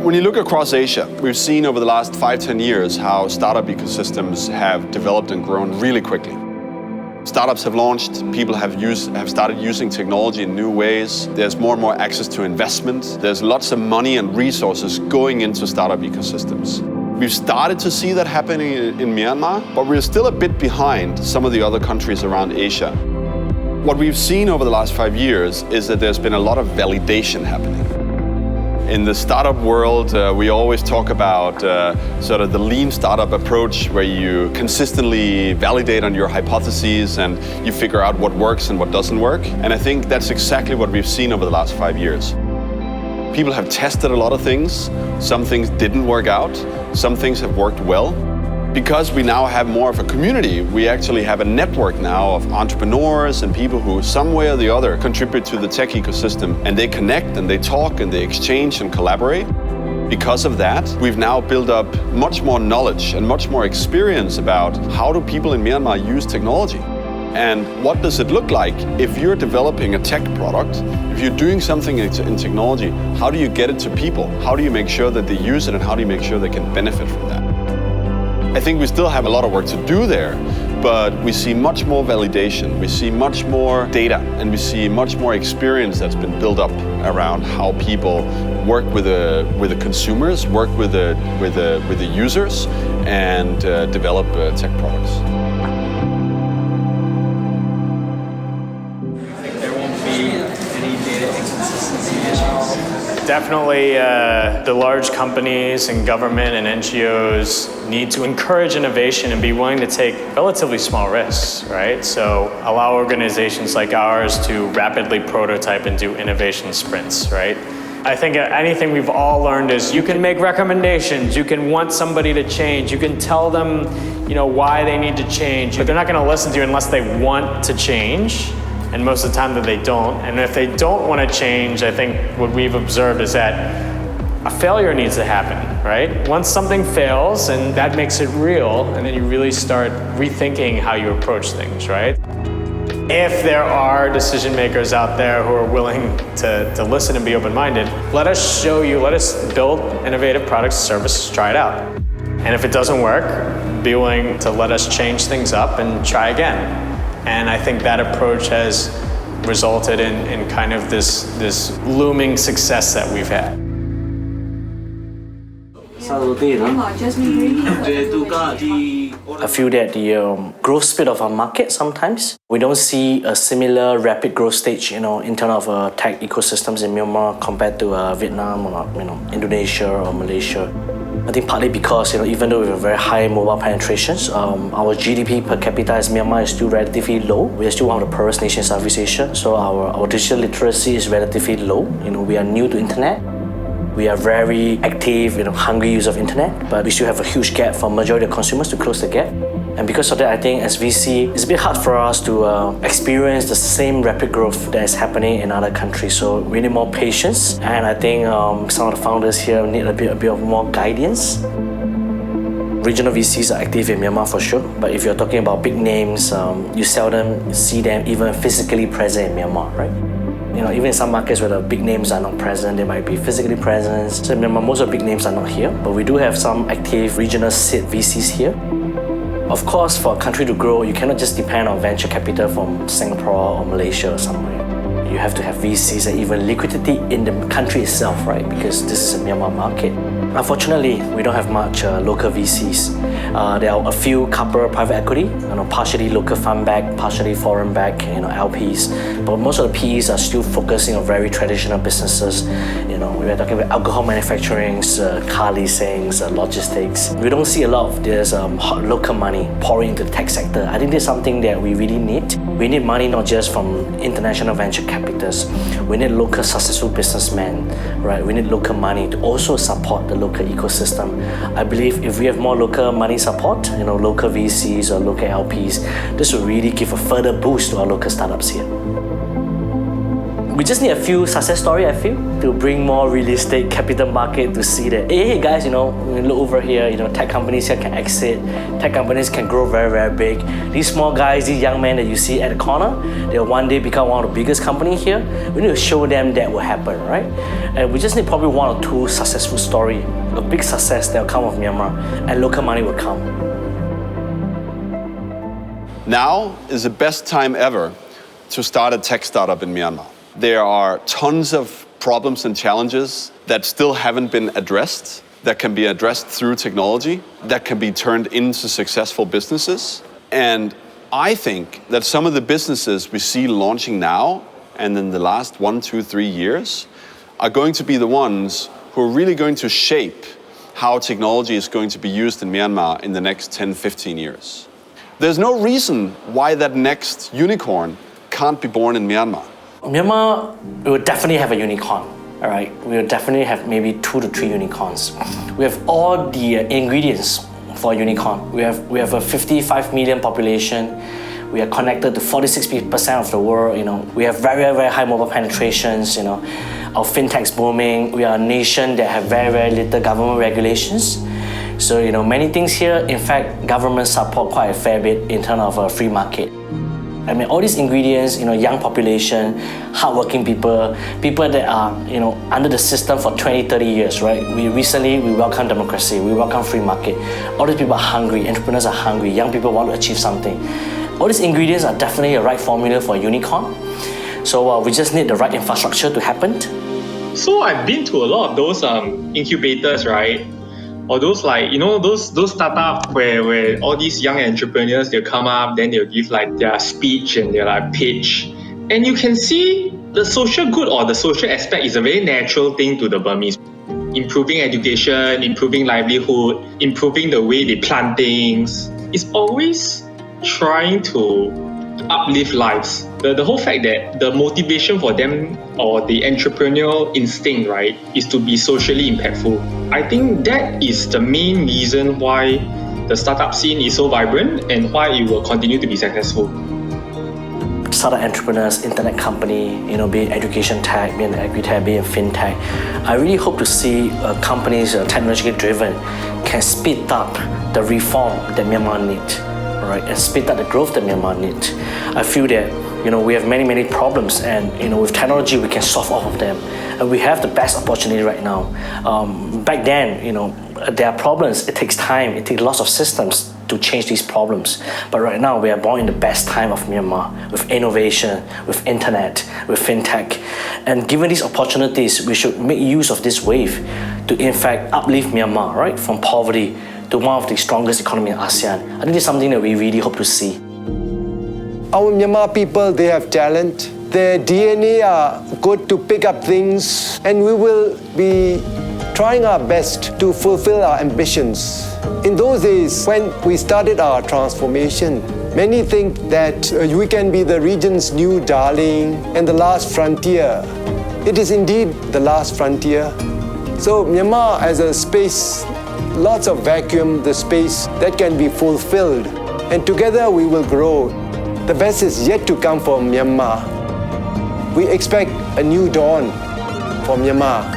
When you look across Asia, we've seen over the last 5-10 years how startup ecosystems have developed and grown really quickly. Startups have launched, people have started using technology in new ways. There's more and more access to investment. There's lots of money and resources going into startup ecosystems. We've started to see that happening in Myanmar, but we're still a bit behind some of the other countries around Asia. What we've seen over the last 5 years is that there's been a lot of validation happening. In the startup world, we always talk about sort of the lean startup approach, where you consistently validate on your hypotheses and you figure out what works and what doesn't work. And I think that's exactly what we've seen over the last 5 years. People have tested a lot of things. Some things didn't work out. Some things have worked well. Because we now have more of a community, we actually have a network now of entrepreneurs and people who some way or the other contribute to the tech ecosystem, and they connect and they talk and they exchange and collaborate. Because of that, we've now built up much more knowledge and much more experience about how do people in Myanmar use technology. And what does it look like if you're developing a tech product, if you're doing something in technology, how do you get it to people? How do you make sure that they use it, and how do you make sure they can benefit from that? I think we still have a lot of work to do there, but we see much more validation, we see much more data, and we see much more experience that's been built up around how people work with the consumers, work with the users, and develop tech products. Definitely, the large companies and government and NGOs need to encourage innovation and be willing to take relatively small risks, right? So allow organizations like ours to rapidly prototype and do innovation sprints, right? I think anything we've all learned is you can make recommendations, you can want somebody to change, you can tell them, why they need to change, but they're not going to listen to you unless they want to change. And most of the time that they don't. And if they don't want to change, I think what we've observed is that a failure needs to happen, right? Once something fails, and that makes it real, and then you really start rethinking how you approach things, right? If there are decision makers out there who are willing to listen and be open-minded, let us show you, let us build innovative products, services, try it out. And if it doesn't work, be willing to let us change things up and try again. And I think that approach has resulted in kind of this looming success that we've had. I feel that the growth speed of our market sometimes, we don't see a similar rapid growth stage, in terms of tech ecosystems in Myanmar compared to Vietnam or Indonesia or Malaysia. I think partly because, even though we have very high mobile penetrations, our GDP per capita as Myanmar is still relatively low. We are still one of the poorest nations in Southeast Asia, so our digital literacy is relatively low. We are new to internet. We are very active, hungry use of internet, but we still have a huge gap for majority of consumers to close the gap. And because of that, I think as VC, it's a bit hard for us to experience the same rapid growth that is happening in other countries. So we need more patience, and I think some of the founders here need a bit of more guidance. Regional VCs are active in Myanmar for sure, but if you're talking about big names, you seldom see them even physically present in Myanmar, right? Even in some markets where the big names are not present, they might be physically present. So in Myanmar, most of the big names are not here, but we do have some active regional seed VCs here. Of course, for a country to grow, you cannot just depend on venture capital from Singapore or Malaysia or somewhere. You have to have VCs and even liquidity in the country itself, right? Because this is a Myanmar market. Unfortunately, we don't have much local VCs. There are a few couple private equity, partially local fund back, partially foreign back, LPs. But most of the PEs are still focusing on very traditional businesses. We are talking about alcohol manufacturing, car leasing, logistics. We don't see a lot of this local money pouring into the tech sector. I think this is something that we really need. We need money not just from international venture capitals. We need local successful businessmen, right? We need local money to also support the local ecosystem. I believe if we have more local money support, local VCs or local LPs, this will really give a further boost to our local startups here. We just need a few success stories, I feel, to bring more real estate capital market to see that, hey guys, look over here, tech companies here can exit, tech companies can grow very, very big. These small guys, these young men that you see at the corner, they'll one day become one of the biggest companies here. We need to show them that will happen, right? And we just need probably one or two successful stories, a big success that will come of Myanmar, and local money will come. Now is the best time ever to start a tech startup in Myanmar. There are tons of problems and challenges that still haven't been addressed, that can be addressed through technology, that can be turned into successful businesses. And I think that some of the businesses we see launching now and in the last 1, 2, 3 years are going to be the ones who are really going to shape how technology is going to be used in Myanmar in the next 10, 15 years. There's no reason why that next unicorn can't be born in Myanmar. Myanmar will definitely have a unicorn, all right? We will definitely have maybe 2 to 3 unicorns. We have all the ingredients for a unicorn. We have a 55 million population. We are connected to 46% of the world. We have very, very high mobile penetrations. Our fintech's booming. We are a nation that have very, very little government regulations. So many things here. In fact, government support quite a fair bit in terms of a free market. I mean, all these ingredients, young population, hardworking people that are, under the system for 20, 30 years, right? We welcome democracy, we welcome free market. All these people are hungry, entrepreneurs are hungry, young people want to achieve something. All these ingredients are definitely a right formula for a unicorn. So we just need the right infrastructure to happen. So I've been to a lot of those incubators, right? Or those those startups where all these young entrepreneurs, they'll come up, then they'll give their speech and their pitch. And you can see the social good or the social aspect is a very natural thing to the Burmese. Improving education, improving livelihood, improving the way they plant things. It's always trying to uplift lives. The whole fact that the motivation for them or the entrepreneurial instinct, right, is to be socially impactful. I think that is the main reason why the startup scene is so vibrant and why it will continue to be successful. Startup entrepreneurs, internet company, be it education tech, be it agri-tech, be it fintech. I really hope to see companies technologically driven can speed up the reform that Myanmar needs. Right, and speed up the growth that Myanmar needs. I feel that we have many problems, and with technology we can solve all of them. And we have the best opportunity right now. Back then, there are problems. It takes time. It takes lots of systems to change these problems. But right now we are born in the best time of Myanmar, with innovation, with internet, with fintech. And given these opportunities, we should make use of this wave to in fact uplift Myanmar, right, from poverty to one of the strongest economies in ASEAN. I think it's something that we really hope to see. Our Myanmar people, they have talent. Their DNA are good to pick up things, and we will be trying our best to fulfill our ambitions. In those days, when we started our transformation, many think that we can be the region's new darling and the last frontier. It is indeed the last frontier. So Myanmar as a space, lots of vacuum, the space that can be fulfilled. And together we will grow. The best is yet to come for Myanmar. We expect a new dawn for Myanmar.